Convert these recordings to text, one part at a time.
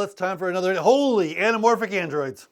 Well, it's time for another holy anamorphic androids.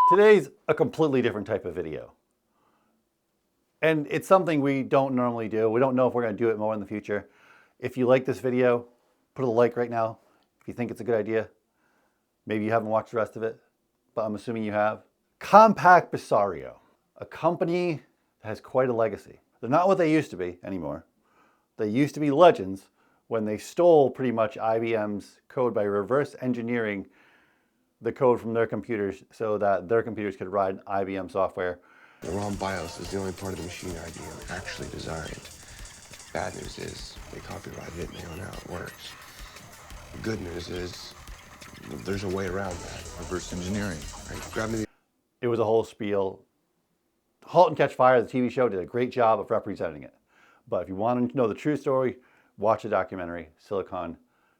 Today's a completely different type of video. And it's something we don't normally do. We don't know if we're going to do it more in the future. If you like this video, put a like right now. If you think it's a good idea, maybe you haven't watched the rest of it, but I'm assuming you have. Compaq Presario, a company that has quite a legacy. They're not what they used to be anymore. They used to be legends when they stole pretty much IBM's code by reverse engineering the code from their computers so that their computers could ride IBM software. The ROM BIOS is the only part of the machine IBM actually designed. Bad news is they copyrighted it and they don't know how it works. The good news is there's a way around that. Reverse engineering. Right? Grab me the It was a whole spiel. *Halt and Catch Fire*, the TV show, did a great job of representing it. But if you want to know the true story, watch the documentary, Silicon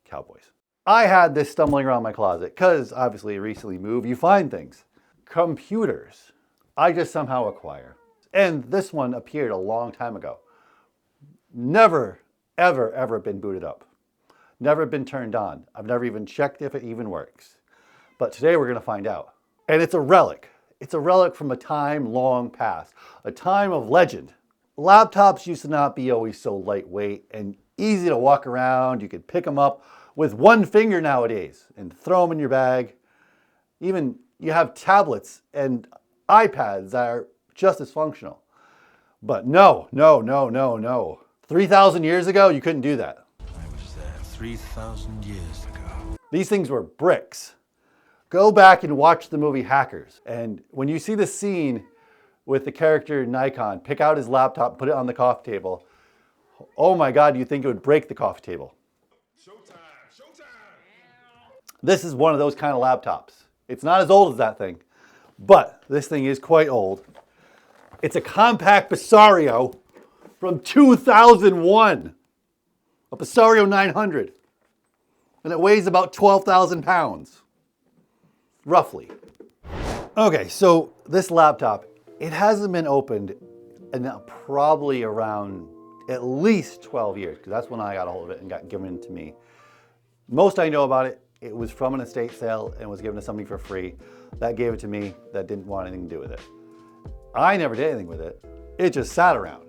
Cowboys. I had this stumbling around my closet because obviously recently moved, you find things. Computers, I just somehow acquire. And this one appeared a long time ago. Never, ever been booted up. Never been turned on. I've never even checked if it even works. But today we're going to find out. And it's a relic. It's a relic from a time long past, a time of legend. Laptops used to not be always so lightweight and easy to walk around. You could pick them up with one finger nowadays and throw them in your bag. Even you have tablets and iPads that are just as functional. But no. 3,000 years ago, you couldn't do that. I was there 3,000 years ago. These things were bricks. Go back and watch the movie Hackers. And when you see the scene with the character Nikon pick out his laptop and put it on the coffee table, oh my God, you think it would break the coffee table. Showtime! This is one of those kind of laptops. It's not as old as that thing, but this thing is quite old. It's a Compaq Presario from 2001, a Presario 900, and it weighs about 12,000 pounds, roughly. Okay, so this laptop, it hasn't been opened in probably around at least 12 years, because that's when I got a hold of it and got given to me. Most I know about it, it was from an estate sale and was given to somebody for free. That gave it to me that didn't want anything to do with it. I never did anything with it. It just sat around.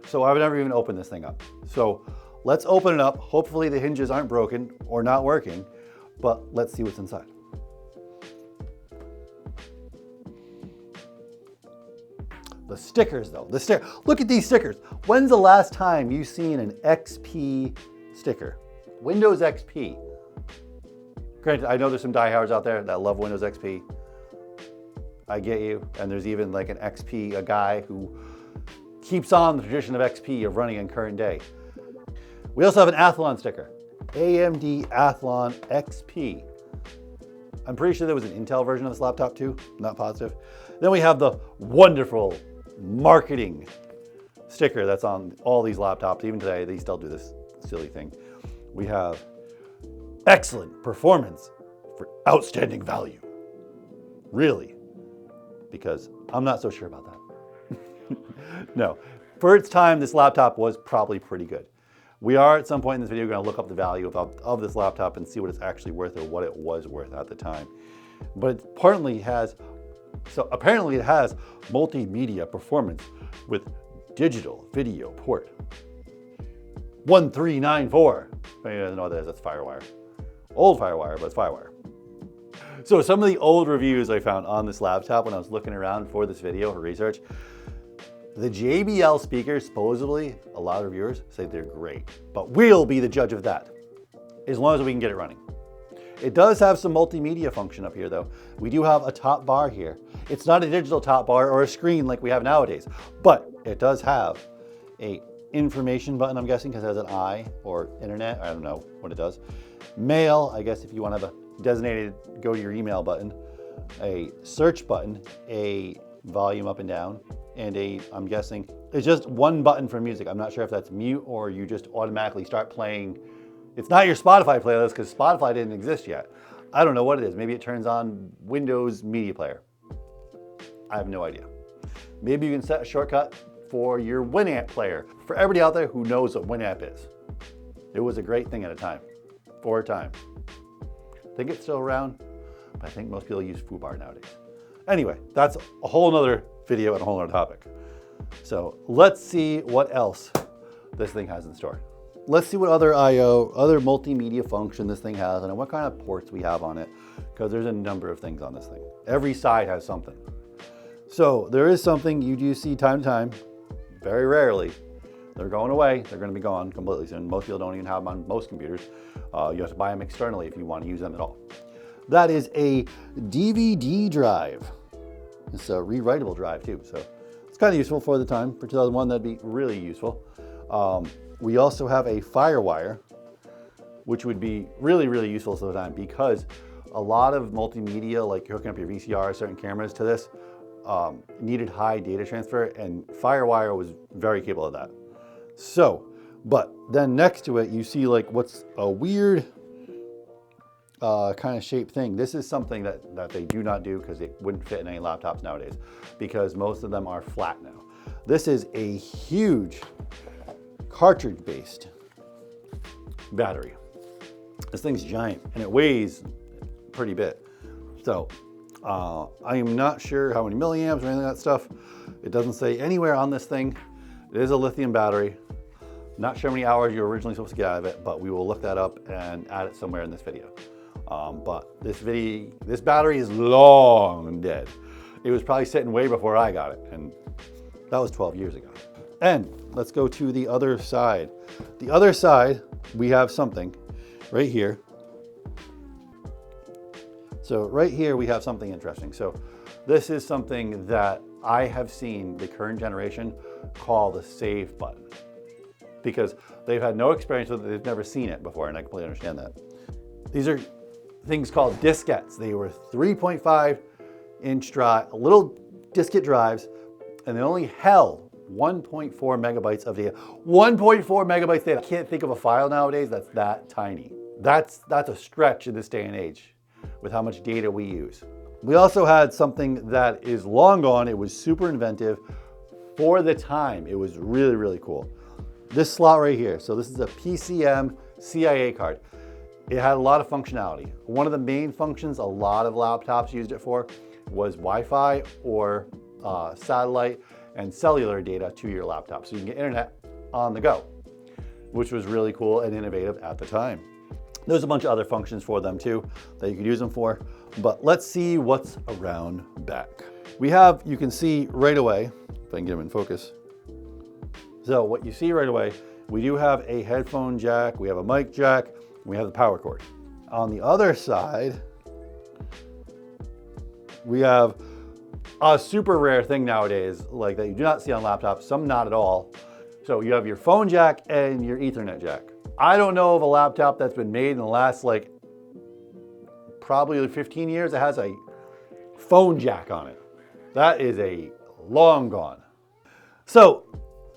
So I've never even opened this thing up. So let's open it up. Hopefully the hinges aren't broken or not working, but let's see what's inside. The stickers though, look at these stickers. When's the last time you've seen an XP sticker? Windows XP. Granted, I know there's some diehards out there that love Windows XP. I get you. And there's even like an XP, a guy who keeps on the tradition of XP of running in current day. We also have an Athlon sticker. AMD Athlon XP. I'm pretty sure there was an Intel version of this laptop too. I'm not positive. Then we have the wonderful marketing sticker that's on all these laptops. Even today, they still do this silly thing. We have excellent performance for outstanding value. Really? Because I'm not so sure about that. No, for its time, this laptop was probably pretty good. We are at some point in this video going to look up the value of this laptop and see what it's actually worth or what it was worth at the time. But it apparently has multimedia performance with digital video port. 1394. If anyone doesn't know what that is, that's FireWire. Old FireWire, but it's FireWire. So some of the old reviews I found on this laptop when I was looking around for this video for research, the JBL speakers, supposedly, a lot of reviewers say they're great, but we'll be the judge of that, as long as we can get it running. It does have some multimedia function up here though. We do have a top bar here. It's not a digital top bar or a screen like we have nowadays, but it does have a information button, I'm guessing, because it has an I, or internet, I don't know what it does. Mail, I guess if you want to have a designated go to your email button, a search button, a volume up and down, and I'm guessing, it's just one button for music. I'm not sure if that's mute or you just automatically start playing. It's not your Spotify playlist because Spotify didn't exist yet. I don't know what it is. Maybe it turns on Windows Media Player. I have no idea. Maybe you can set a shortcut for your Winamp player. For everybody out there who knows what Winamp is, it was a great thing at a time, for a time. I think it's still around, but I think most people use foobar nowadays. Anyway, that's a whole nother video and a whole nother topic. So let's see what else this thing has in store. Let's see what other I/O, other multimedia function this thing has and what kind of ports we have on it, because there's a number of things on this thing. Every side has something. So there is something you do see time to time, very rarely. They're going away. They're going to be gone completely soon. Most people don't even have them on most computers. You have to buy them externally if you want to use them at all. That is a DVD drive. It's a rewritable drive too, so it's kind of useful for the time. For 2001, that'd be really useful. We also have a FireWire, which would be really, really useful for the time, because a lot of multimedia, like hooking up your VCR, certain cameras to this, needed high data transfer, and FireWire was very capable of that. So, but then next to it, you see like what's a weird kind of shaped thing. This is something that they do not do because it wouldn't fit in any laptops nowadays, because most of them are flat now. This is a huge cartridge-based battery. This thing's giant and it weighs pretty bit. So I am not sure how many milliamps or anything like that stuff. It doesn't say anywhere on this thing. It is a lithium battery. Not sure how many hours you're originally supposed to get out of it, but we will look that up and add it somewhere in this video. But this battery is long dead. It was probably sitting way before I got it, and that was 12 years ago. And let's go to the other side. The other side, we have something right here. So right here, we have something interesting. So this is something that I have seen the current generation call the save button, because they've had no experience with it. They've never seen it before, and I completely understand that. These are things called diskettes. They were 3.5-inch drive, little diskette drives, and they only held 1.4 megabytes of data. 1.4 megabytes data. I can't think of a file nowadays that's that tiny. That's a stretch in this day and age with how much data we use. We also had something that is long gone. It was super inventive for the time. It was really, really cool. This slot right here. So this is a PCM CIA card. It had a lot of functionality. One of the main functions a lot of laptops used it for was Wi-Fi or satellite and cellular data to your laptop. So you can get internet on the go, which was really cool and innovative at the time. There's a bunch of other functions for them too that you could use them for, but let's see what's around back. We have, you can see right away, if I can get them in focus. So what you see right away, we do have a headphone jack, we have a mic jack, we have the power cord. On the other side, we have a super rare thing nowadays, like that you do not see on laptops, some not at all. So you have your phone jack and your Ethernet jack. I don't know of a laptop that's been made in the last like probably 15 years that has a phone jack on it. That is a long gone. So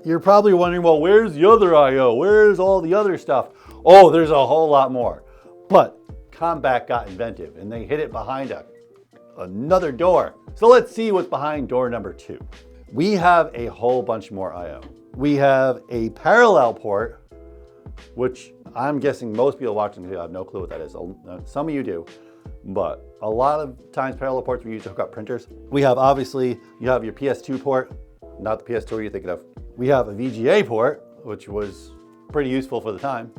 you're probably wondering, well, where's the other I/O? Where's all the other stuff? Oh, there's a whole lot more. But Compaq got inventive and they hid it behind another door. So let's see what's behind door number 2. We have a whole bunch more I/O. We have a parallel port, which I'm guessing most people watching the video have no clue what that is. Some of you do, but a lot of times parallel ports we use to hook up printers. We have, obviously, you have your PS2 port, not the PS2 you're thinking of. We have a VGA port, which was pretty useful for the time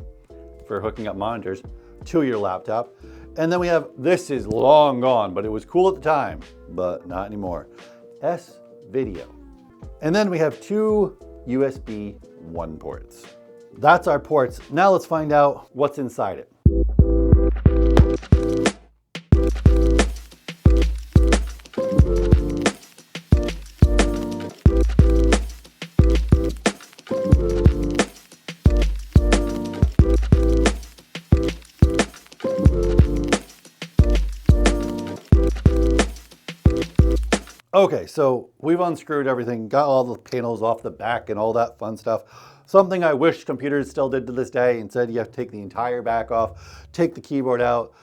for hooking up monitors to your laptop. And then we have, this is long gone, but it was cool at the time, but not anymore, S-Video. And then we have 2 USB 1 ports. That's our ports. Now let's find out what's inside it. Okay, so we've unscrewed everything, got all the panels off the back and all that fun stuff. Something I wish computers still did to this day. Instead, you have to take the entire back off, take the keyboard out,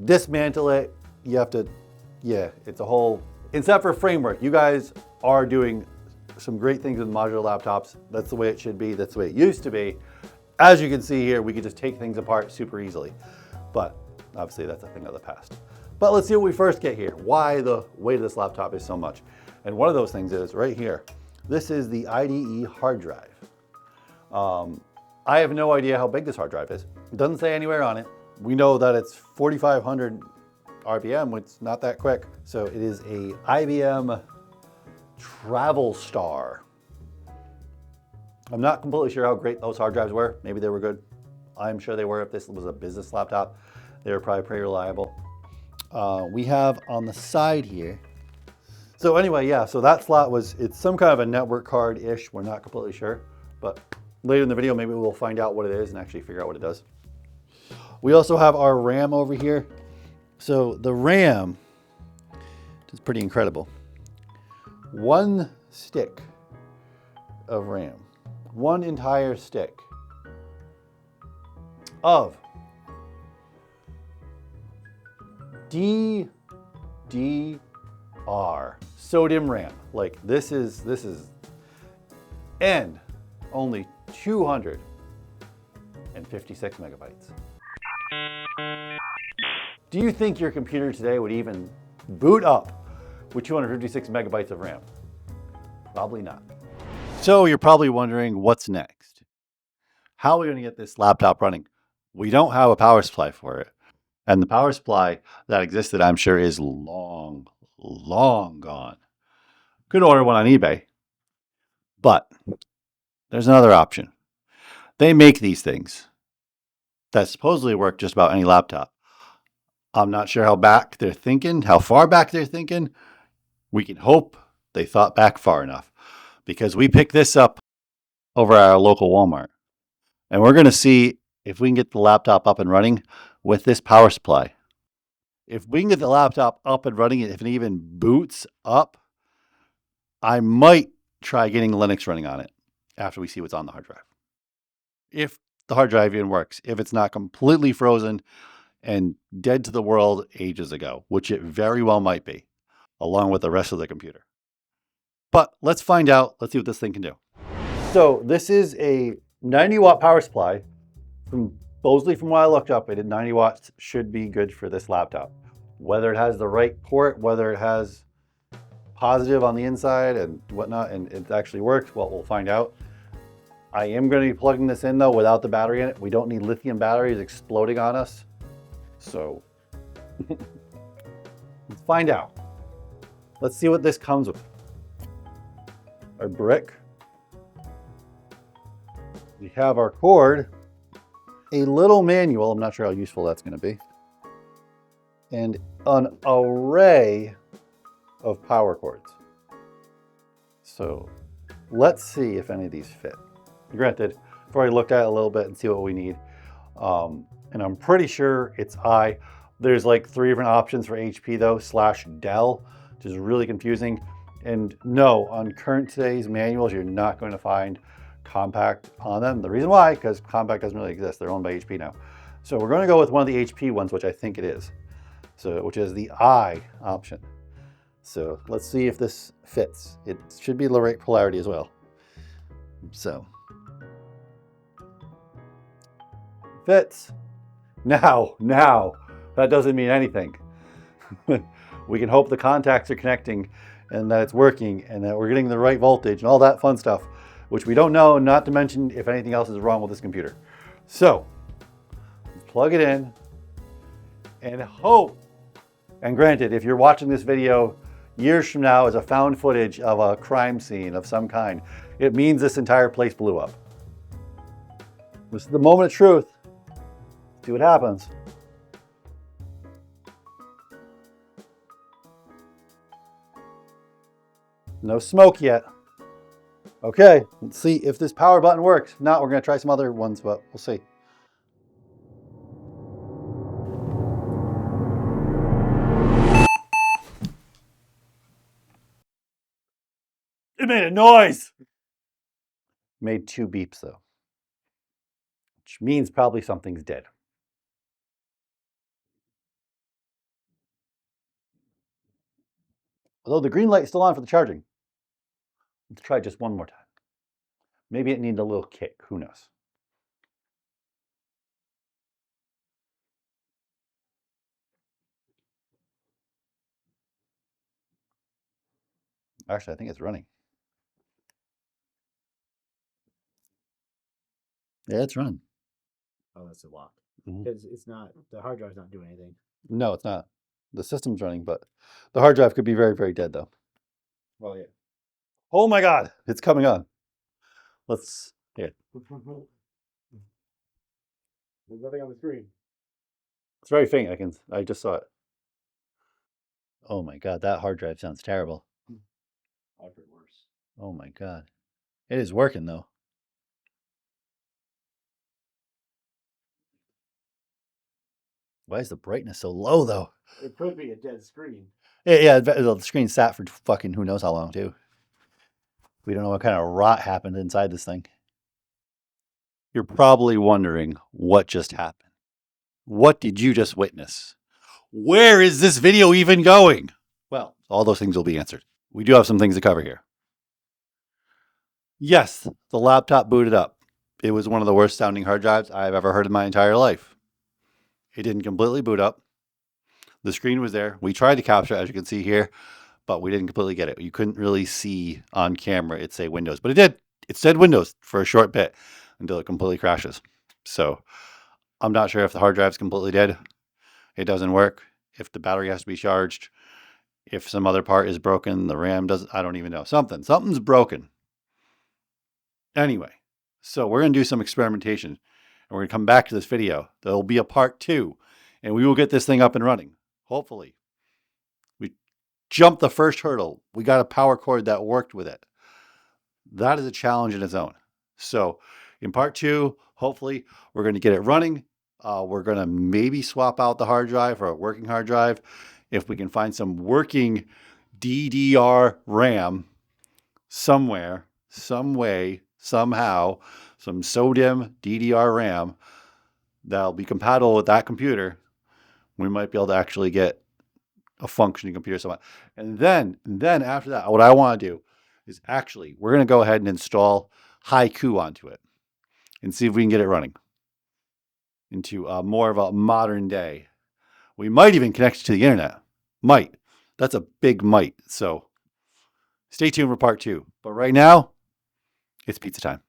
dismantle it. You have to, yeah, it's a whole, except for framework. You guys are doing some great things with modular laptops. That's the way it should be. That's the way it used to be. As you can see here, we could just take things apart super easily. But obviously that's a thing of the past. But let's see what we first get here. Why the weight of this laptop is so much. And one of those things is right here. This is the IDE hard drive. I have no idea how big this hard drive is. It doesn't say anywhere on it. We know that it's 4,500 RPM, which is not that quick. So it is a IBM Travel Star. I'm not completely sure how great those hard drives were. Maybe they were good. I'm sure they were. If this was a business laptop, they were probably pretty reliable. We have on the side here. So anyway, yeah, so that slot it's some kind of a network card-ish. We're not completely sure, but later in the video, maybe we'll find out what it is and actually figure out what it does. We also have our RAM over here. So the RAM is pretty incredible. One stick of RAM, one entire stick of DDR sodium RAM. Like this is, and only 256 megabytes. Do you think your computer today would even boot up with 256 megabytes of RAM? Probably not. So you're probably wondering what's next. How are we going to get this laptop running? We don't have a power supply for it. And the power supply that existed, I'm sure, is long, long gone. Could order one on eBay. But there's another option. They make these things that supposedly work just about any laptop. I'm not sure how far back they're thinking. We can hope they thought back far enough, because we picked this up over at our local Walmart. And we're going to see if we can get the laptop up and running with this power supply. If we can get the laptop up and running, if it even boots up, I might try getting Linux running on it after we see what's on the hard drive. If the hard drive even works, if it's not completely frozen and dead to the world ages ago, which it very well might be, along with the rest of the computer. But let's find out. Let's see what this thing can do. So this is a 90 watt power supply. Supposedly from what I looked up, 90 watts should be good for this laptop. Whether it has the right port, whether it has positive on the inside and whatnot, and it actually works, well, we'll find out. I am going to be plugging this in though without the battery in it. We don't need lithium batteries exploding on us. So let's find out. Let's see what this comes with. Our brick. We have our cord, a little manual. I'm not sure how useful that's going to be, and an array of power cords. So let's see if any of these fit. Granted, I've already looked at it a little bit and see what we need. And I'm pretty sure it's I. There's like 3 different options for HP though, /Dell, which is really confusing. And no, on current today's manuals, you're not going to find Compaq on them. The reason why, because Compaq doesn't really exist. They're owned by HP now. So we're going to go with one of the HP ones, which I think it is. So, which is the I option. So let's see if this fits. It should be the right polarity as well. So fits. Now, that doesn't mean anything. We can hope the contacts are connecting and that it's working and that we're getting the right voltage and all that fun stuff, which we don't know, not to mention if anything else is wrong with this computer. So plug it in and hope. And granted, if you're watching this video years from now as a found footage of a crime scene of some kind, it means this entire place blew up. This is the moment of truth. See what happens. No smoke yet. Okay, let's see if this power button works. If not, we're going to try some other ones, but we'll see. It made a noise. Made 2 beeps though, which means probably something's dead. Although the green light is still on for the charging. Let's try just one more time. Maybe it needs a little kick. Who knows? Actually, I think it's running. Yeah, it's running. Oh, that's a lock. Mhm. Because it's not, the hard drive's not doing anything. No, it's not. The system's running, but the hard drive could be very, very dead though. Well, yeah. Oh my God, it's coming on. Let's, here. There's nothing on the screen. It's very faint. I just saw it. Oh my God, that hard drive sounds terrible. I've heard worse. Oh my God. It is working though. Why is the brightness so low though? It could be a dead screen. Yeah, the screen sat for fucking who knows how long too. We don't know what kind of rot happened inside this thing. You're probably wondering what just happened. What did you just witness? Where is this video even going? Well, all those things will be answered. We do have some things to cover here. Yes, the laptop booted up. It was one of the worst sounding hard drives I've ever heard in my entire life. It didn't completely boot up. The screen was there. We tried to capture it, as you can see here, but we didn't completely get it. You couldn't really see on camera it say Windows, but it did. It said Windows for a short bit until it completely crashes. So I'm not sure if the hard drive's completely dead. It doesn't work. If the battery has to be charged, if some other part is broken, the RAM doesn't, I don't even know. Something's broken. Anyway, so we're going to do some experimentation and we're going to come back to this video. There'll be a part 2 and we will get this thing up and running. Hopefully. We jumped the first hurdle. We got a power cord that worked with it. That is a challenge in its own. So in part 2, hopefully we're going to get it running. We're going to maybe swap out the hard drive for a working hard drive. If we can find some working DDR RAM somewhere, some way, somehow, some SODIMM DDR RAM that'll be compatible with that computer, we might be able to actually get a functioning computer somewhere. And then after that, what I want to do is actually, we're going to go ahead and install Haiku onto it and see if we can get it running into more of a modern day. We might even connect it to the internet. Might. That's a big might. So stay tuned for part 2. But right now, it's pizza time.